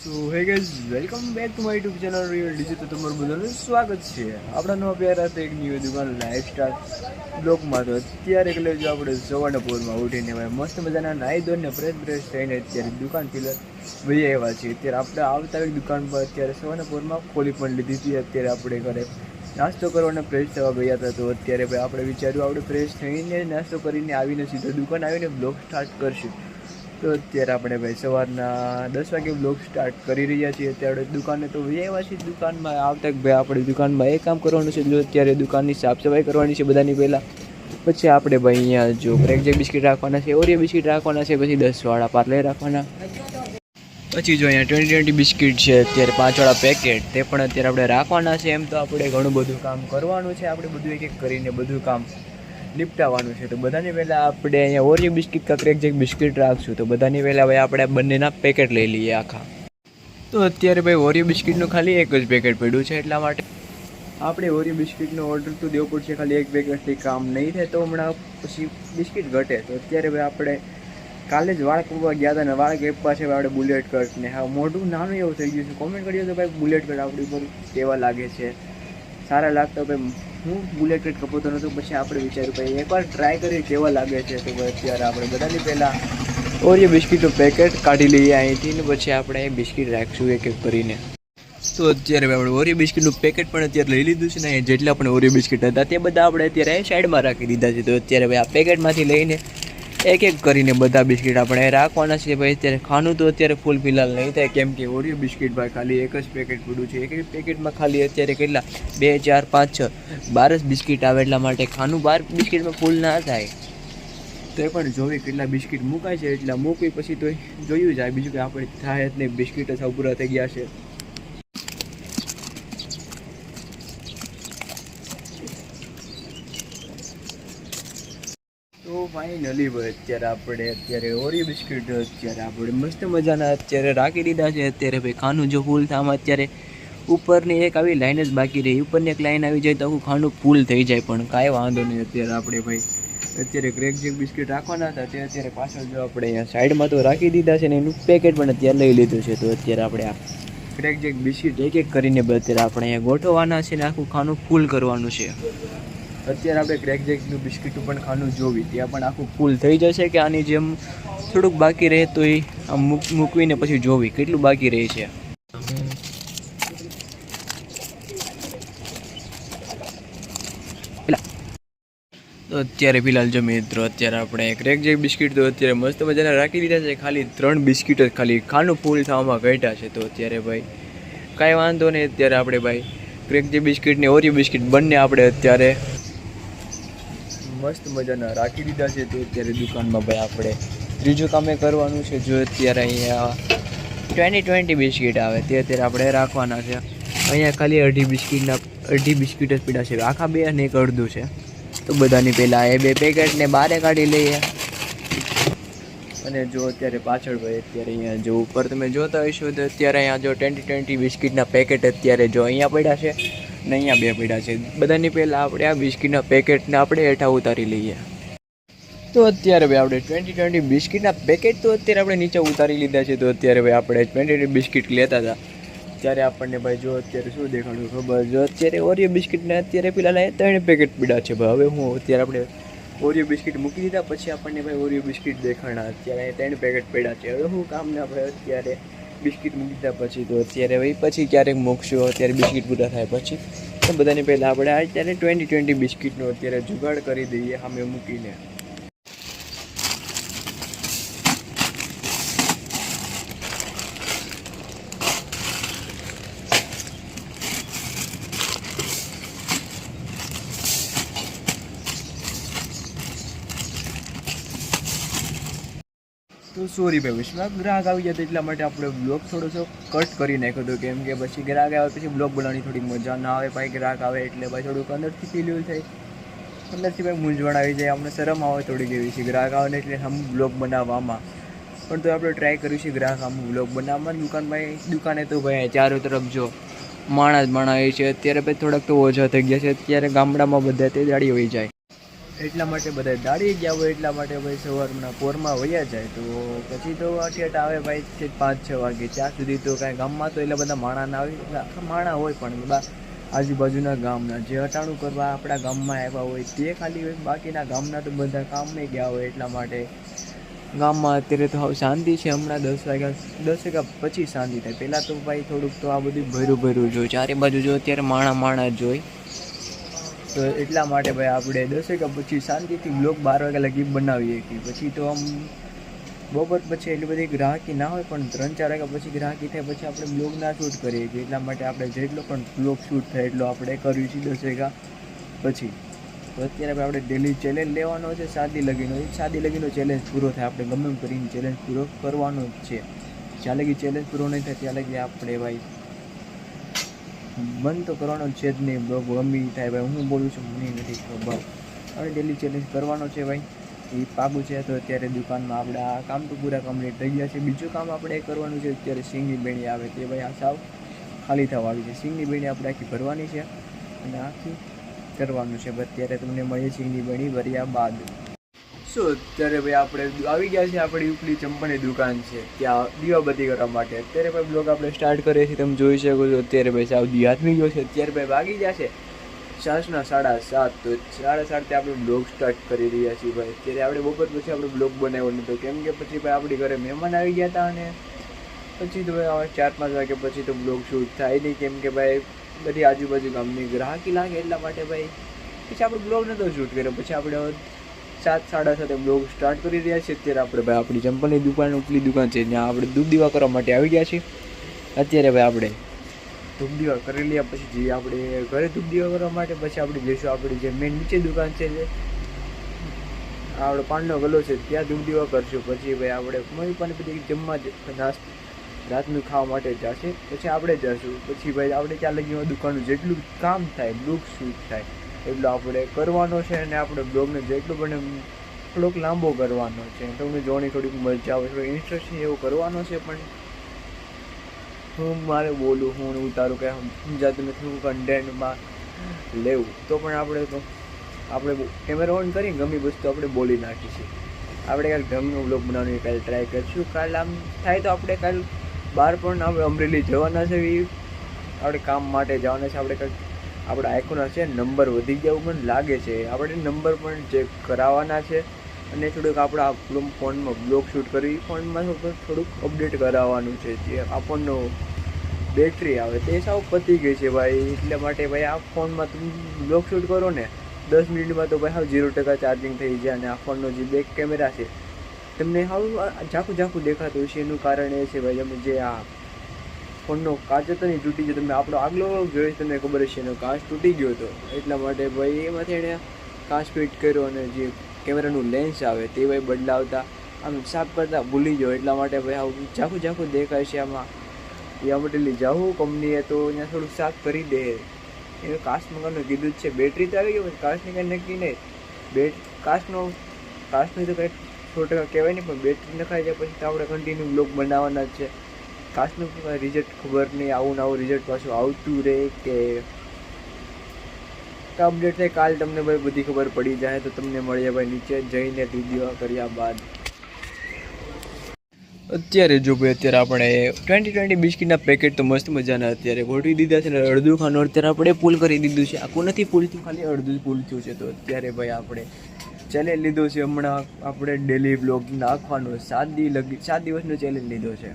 તો hey guys welcome back to my YouTube channel real DJ. તો તમારું બધાનું સ્વાગત છે આપણા નવા પ્યારા તો એક ન્યૂ દુકાન લાઈફસ્ટાઈલ બ્લોગમાં. તો અત્યારે એટલે જો આપણે સવારના પોરમાં ઉઠીને ભાઈ મસ્ત મજાના નાહી ધોઈને ફ્રેશ થઈને અત્યારે દુકાન પીલર ભાઈ આવ્યા છીએ. અત્યારે આપણે આવતા એક દુકાન પર અત્યારે સવારના પોરમાં ખોલી પણ લીધી હતી. અત્યારે આપણે ઘરે નાસ્તો કરવાને ફ્રેશ થવા ગયા હતા. તો અત્યારે ભાઈ આપણે વિચાર્યું આપણે ફ્રેશ થઈને નાસ્તો કરીને આવીને સીધો દુકાન આવીને બ્લોગ સ્ટાર્ટ કરશું. તો અત્યારે આપણે ભાઈ સવારના 10 વાગે બ્લોગ સ્ટાર્ટ કરી રહ્યા છીએ. અત્યારે દુકાને તો આવ્યા છીએ. દુકાનમાં આવતા ભાઈ આપણે દુકાનમાં એ કામ કરવાનું છે. જો અત્યારે દુકાનની સાફ સફાઈ કરવાની છે બધાની પહેલાં. પછી આપણે ભાઈ અહીંયા જો બ્રેકજેક બિસ્કિટ રાખવાના છે, ઓરિયો બિસ્કિટ રાખવાના છે, પછી 10 વાળા પાર્લે રાખવાના. પછી જો અહીંયા 20 બિસ્કિટ છે અત્યારે 5 વાળા પેકેટ, તે પણ અત્યારે આપણે રાખવાના છે. એમ તો આપણે ઘણું બધું કામ કરવાનું છે. આપણે બધું એક એક કરીને બધું કામ નિપટાવવાનું છે. તો બધાની પહેલાં આપણે અહીંયા ઓરિયો બિસ્કિટ કા બ્રેકજેક બિસ્કિટ રાખશું. તો બધાની પહેલાં ભાઈ આપણે બંનેના પેકેટ લઈ લઈએ આખા. તો અત્યારે ભાઈ ઓરિયો બિસ્કિટનું ખાલી એક જ પેકેટ પડ્યું છે, એટલા માટે આપણે ઓરિયો બિસ્કિટનો ઓર્ડર તો દેવો પડશે. ખાલી એક પેકેટથી કામ નહીં થાય તો હમણાં પછી બિસ્કિટ ઘટે. તો અત્યારે ભાઈ આપણે કાલે જ વાળ કાપવા ગયા હતા ને વાળ કાપવા છે આપણે બુલેટ કટ ને. હા, મોઢું નાનું એવું થઈ ગયું છે. કોમેન્ટ કર્યો તો ભાઈ બુલેટ કટ આપણી ઉપર કેવા લાગે છે, સારા લાગતા ભાઈ. હું બુલેટ કટ કપાતો નહોતો, પછી આપણે વિચાર્યું ભાઈ એકવાર ટ્રાય કરી કેવા લાગે છે. તો અત્યારે આપણે બધાની પહેલાં ઓરિયો બિસ્કિટનું પેકેટ કાઢી લઈએ અહીંથી ને પછી આપણે બિસ્કિટ રાખશું એક એક કરીને. તો અત્યારે આપણે ઓરિયો બિસ્કિટનું પેકેટ પણ અત્યારે લઈ લીધું છે ને. જેટલા પણ ઓરિયો બિસ્કિટ હતા તે બધા આપણે અત્યારે સાઈડમાં રાખી દીધા છે. તો અત્યારે ભાઈ આ પેકેટમાંથી લઈને એક એક કરીને બધા બિસ્કિટ આપણે રાખવાના છે. ભાઈ અત્યારે ખાનું તો અત્યારે ફૂલ ફિલહાલ નહીં થાય, કેમ કે ઓરિયો બિસ્કિટ ભાઈ ખાલી એક જ પેકેટ પડ્યું છે. એક એક પેકેટમાં ખાલી અત્યારે કેટલા 2 4 5 6 12 બિસ્કિટ આવે, એટલા માટે ખાનું 12 બિસ્કિટમાં ફૂલ ના થાય. તો એ પણ જોવી કેટલા બિસ્કિટ મુકાય છે, એટલા મૂકવી પછી તો જોયું જાય. બીજું કે આપણે થાય જ નહીં, બિસ્કિટ જ પૂરા થઈ ગયા છે. તો ફાઇનલી ભાઈ અત્યારે ઓરિયો બિસ્કિટ અત્યારે આપણે મસ્ત મજાના અત્યારે રાખી દીધા છે. અત્યારે ભાઈ ખાનું જો ફૂલ થવામાં અત્યારે ઉપરની એક આવી લાઈન જ બાકી રહી. ઉપરની એક લાઈન આવી જાય તો આખું ખાનું ફૂલ થઈ જાય, પણ કાંઈ વાંધો નહીં. અત્યારે આપણે ભાઈ અત્યારે બ્રેકજેક બિસ્કિટ રાખવાના હતા તે અત્યારે પાછળ જો આપણે અહીંયા સાઈડમાં તો રાખી દીધા છે ને એનું પેકેટ પણ અત્યારે લઈ લીધું છે. તો અત્યારે આપણે આ બ્રેકજેક બિસ્કિટ એક એક કરીને અત્યારે આપણે અહીંયા ગોઠવવાના છે ને આખું ખાનું ફૂલ કરવાનું છે. અત્યારે આપણે બ્રેકજેકનું બિસ્કિટનું પણ ખાનું જોવી, ત્યાં પણ આખું ફૂલ થઈ જશે કે આની જેમ થોડુંક બાકી રહે તો એ આમ મૂકવીને પછી જોવી કેટલું બાકી રહે છે. તો અત્યારે ફિલહાલ જો મિત્રો અત્યારે આપણે બ્રેકજેક બિસ્કિટ તો અત્યારે મસ્ત મજાના રાખી દીધા છે. ખાલી 3 બિસ્કિટ જ ખાલી ખાનું ફૂલ થવામાં ઘટ્યા છે. તો અત્યારે ભાઈ કાંઈ વાંધો નહીં. અત્યારે આપણે ભાઈ બ્રેકજેક બિસ્કિટ ને ઓરિયો બિસ્કિટ બંને આપણે અત્યારે મસ્ત મજાના રાખી દીધા છે. તો અત્યારે દુકાનમાં ભાઈ આપણે ત્રીજું કામે કરવાનું છે. જો અત્યારે અહીંયા 20 બિસ્કિટ આવે તે અત્યારે આપણે રાખવાના છે. અહીંયા ખાલી અડધી બિસ્કિટ જ પીડા છે, આખા 2 અને એક અડધું છે. તો બધાની પહેલાં એ 2 પેકેટને બહાર કાઢી લઈએ. અને જો અત્યારે પાછળ ભાઈ અત્યારે અહીંયા જો ઉપર તમે જોતા હશો તો અત્યારે અહીંયા જો 20 બિસ્કિટના પેકેટ અત્યારે જો અહીંયા પડ્યા છે ને અહીંયા 2 પડ્યા છે. બધાની પહેલાં આપણે આ બિસ્કિટના પેકેટને આપણે હેઠા ઉતારી લઈએ. તો અત્યારે ભાઈ આપણે 20 બિસ્કિટના પેકેટ તો અત્યારે આપણે નીચે ઉતારી લીધા છે. તો અત્યારે ભાઈ આપણે 20 બિસ્કિટ લેતા હતા ત્યારે આપણને ભાઈ જો અત્યારે શું દેખાડું ખબર, જો અત્યારે ઓરિયો બિસ્કિટને અત્યારે પેલા 3 પેકેટ પીડા છે ભાઈ. હવે હું અત્યારે આપણે ઓરિયો બિસ્કિટ મૂકી દીધા પછી આપણને ભાઈ ઓરિયો બિસ્કિટ દેખાણા. અત્યારે 3 પેકેટ પડ્યા છે. હવે હું કામના ભાઈ અત્યારે બિસ્કિટ મૂકી દીધા પછી તો અત્યારે ભાઈ પછી ક્યારેક મૂકશું, અત્યારે બિસ્કિટ પૂરા થાય પછી. તો બધાની પહેલાં આપણે અત્યારે 20 બિસ્કિટનો અત્યારે જુગાડ કરી દઈએ સામે મૂકીને. તો સોરી ભાઈ વિશ્વાસ ગ્રાહક આવી જતો એટલા માટે આપણે બ્લોગ થોડોસો કટ કરી નાખ્યો હતો, કેમ કે પછી ગ્રાહક આવે પછી બ્લોગ બનાવવાની થોડી મજા ના આવે. ભાઈ ગ્રાહક આવે એટલે ભાઈ થોડુંક અંદરથી ફીલ થાય, અંદરથી ભાઈ મૂંઝવણ આવી જાય, અમને શરમ આવે થોડીક એવી છે ગ્રાહક આવે ને એટલે આમ બ્લોગ બનાવવામાં. પણ તો આપણે ટ્રાય કર્યું છે ગ્રાહક આમ બ્લોગ બનાવવામાં. દુકાને તો ભાઈ ચારો તરફ જો માણસ બનાવે છે. અત્યારે ભાઈ થોડાક તો ઓછા થઈ ગયા છે. અત્યારે ગામડામાં બધા તે દાડી હોઈ જાય. એટલા માટે બધા દાડી ગયા હોય, એટલા માટે ભાઈ સવારના પોરમાં વયા જાય. તો પછી તો અઠેઠ આવે ભાઈ 5-6 વાગે. ત્યાં સુધી તો કાંઈ ગામમાં તો એટલે બધા માણા ના આવે, આખા માણા હોય પણ આજુબાજુના ગામના જે અટાણું કરવા આપણા ગામમાં આવ્યા હોય તે ખાલી હોય. બાકીના ગામના તો બધા કામે ગયા હોય. એટલા માટે ગામમાં અત્યારે તો હવે શાંતિ છે. હમણાં 10 વાગ્યા પછી શાંતિ થાય. પહેલાં તો ભાઈ થોડુંક તો આ બધું ભર્યું જોઈ, ચારે બાજુ જો અત્યારે માણા જોઈ. તો એટલા માટે ભાઈ આપણે 10 વાગ્યા પછી શાંતિથી બ્લોગ 12 વાગ્યા લગી બનાવીએ કે પછી તો આમ બપોર પછી એટલી બધી ગ્રાહકી ના હોય, પણ 3-4 વાગ્યા પછી ગ્રાહકી થાય પછી આપણે બ્લોગ ના શૂટ કરીએ છીએ. એટલા માટે આપણે જેટલો પણ બ્લોગ શૂટ થાય એટલો આપણે કર્યું છે 10 વાગ્યા પછી. તો અત્યારે આપણે ડેલી ચેલેન્જ લેવાનો છે સાદી લગીનો ચેલેન્જ પૂરો થાય આપણે ગમે એમ કરીને ચેલેન્જ પૂરો કરવાનો જ છે. જ્યાં લગી ચેલેન્જ પૂરો નહીં થાય ત્યાં લગી આપણે ભાઈ બંધ તો કરવાનો છે જ નહીં. બ્લોગ ગમી થાય ભાઈ, હું બોલું છું મને નથી ખબર. હવે ડેલી ચેલેન્જ કરવાનો છે ભાઈ, એ પાકું છે. તો અત્યારે દુકાનમાં આપણે આ કામ તો પૂરા કમ્પ્લીટ થઈ ગયા છે. બીજું કામ આપણે કરવાનું છે અત્યારે સિંગની બેણી આવે તે ભાઈ આ સાવ ખાલી થવા આવી છે. સિંગની બેણી આપણે આખી ભરવાની છે અને આખી કરવાનું છે. અત્યારે તમને મળીએ સિંગની બેણી ભર્યા બાદ. અત્યારે ભાઈ આપણે આવી ગયા છે આપણી ઉપલી ચંપાની દુકાન છે ત્યાં દીવાબત્તી કરવા માટે. અત્યારે ભાઈ બ્લોગ આપણે સ્ટાર્ટ કરીએ છીએ, તમે જોઈ શકો છો. અત્યારે ભાઈ સાવ દી હાથમી ગયો છે. અત્યારે ભાઈ વાગી જશે 7:30. તો 7:30 આપણે બ્લોગ સ્ટાર્ટ કરી રહ્યા છીએ ભાઈ. અત્યારે આપણે બપોર પછી આપણે બ્લોગ બનાવ્યો નહોતો, કેમ કે પછી ભાઈ આપણી ઘરે મહેમાન આવી ગયા હતા અને પછી તો ભાઈ 4-5 વાગ્યા પછી તો બ્લોગ શૂટ થાય નહીં, કેમ કે ભાઈ બધી આજુબાજુ ગામની ગ્રાહકી લાગે. એટલા માટે ભાઈ પછી આપણે બ્લોગ નહોતો શૂટ કર્યો. પછી આપણે 7-7:30 બ્લોગ સ્ટાર્ટ કરી રહ્યા છીએ. અત્યારે આપણે ભાઈ આપણી ચંપલની દુકાન ઉપલી દુકાન છે જ્યાં આપણે ધૂપ દીવા કરવા માટે આવી ગયા છીએ. અત્યારે ભાઈ આપણે ધૂપ દીવા કરી લીધા પછી જે આપણે ઘરે ધૂપ દીવા કરવા માટે પછી આપણે જઈશું આપણી જે મેન નીચે દુકાન છે જે આપણો પાનનો ગલો છે ત્યાં ધૂપ દીવા કરશું. પછી ભાઈ આપણે મમ્મી પપ્પાને બધી જમવા રાતનું ખાવા માટે જશે. પછી આપણે જઈશું. પછી ભાઈ આપણે ત્યાં લગી દુકાનનું જેટલું કામ થાય બ્લોગ શૂટ થાય એટલો આપણે કરવાનો છે અને આપણે બ્લોગને જેટલું બને થોડોક લાંબો કરવાનો છે. તમને જોવાની થોડીક મજા આવે, થોડું ઇન્ટરેસ્ટિંગ એવું કરવાનો છે. પણ હું મારે બોલું હું ઉતારું કે સમજાતું નથી, હું કન્ટેન્ટમાં લેવું તો પણ આપણે કેમેરા ઓન કરીને ગમી વસ્તુ આપણે બોલી નાખીશું. આપણે કાલે ઢંગનો બ્લોગ બનાવવાની કાલે ટ્રાય કરીશું. કાલે આમ થાય તો આપણે કાલે બહાર પણ આપણે અમરેલી જવાના છે, આપણે કામ માટે જવાના છે. આપણે કાંઈક આપણા આઈકોના છે નંબર વધી ગયા એવું મને લાગે છે. આપણે નંબર પણ ચેક કરાવવાના છે અને થોડુંક આપણા ફોનમાં બ્લોગ શૂટ કરી ફોનમાં થોડુંક અપડેટ કરાવવાનું છે. જે આ ફોનનો બેટરી આવે તે સાવ પતી ગઈ છે ભાઈ. એટલા માટે ભાઈ આ ફોનમાં તમે બ્લોગ શૂટ કરો ને 10 મિનિટમાં તો ભાઈ હાવ 0% ચાર્જિંગ થઈ જાય. અને આ ફોનનો જે બેક કેમેરા છે તમને હાવ ઝાખું દેખાતું છે. એનું કારણ એ છે ભાઈ તમે જે આ ફોનનો કાચ હતો ને તૂટી ગયો. તમે આપણો આગલો જોયો તમને ખબર હશે એનો કાચ તૂટી ગયો હતો. એટલા માટે ભાઈ એમાંથી એણે કાચ ફિટ કર્યો અને જે કેમેરાનું લેન્સ આવે તે ભાઈ બદલાવતા આમ સાફ કરતા ભૂલી ગયો. એટલા માટે ભાઈ આવું ઝાખું દેખાય છે. આમાં એ અમરેલી જાઉં કંપનીએ તો અહીંયા થોડુંક સાફ કરી દે. એને કાચ મંગાવવાનું કીધું જ છે. બેટરી તો આવી ગઈ પણ કાચની કંઈ નક્કી નહીં. કાચનું તો કંઈ 100% કહેવાય નહીં, પણ બેટરી નખાઈ જાય પછી તો આપણે કન્ટિન્યુ બ્લોગ બનાવવાના જ છે. કાચનું રિઝલ્ટ ખબર નહીં, આવું રિઝલ્ટ પાછું આવતું રહે કે અપડેટ થાય કાલ તમને ભાઈ બધી ખબર પડી જાય. તો તમને મળીએ ભાઈ નીચે જઈને વિડીયો કર્યા બાદ. અત્યારે જો ભાઈ અત્યારે આપણે 20 બિસ્કીટના પેકેટ તો મસ્ત મજાના અત્યારે ગોઠવી દીધા છે ને અડધું ખાનું અત્યારે આપણે ફૂલ કરી દીધું છે. આખું નથી ફૂલ થયું, ખાલી અડધું ફૂલ થયું છે. તો અત્યારે ભાઈ આપણે ચેલેન્જ લીધો છે હમણાં આપણે ડેલી બ્લોગ નાખવાનો 7 દિવસનો ચેલેન્જ લીધો છે.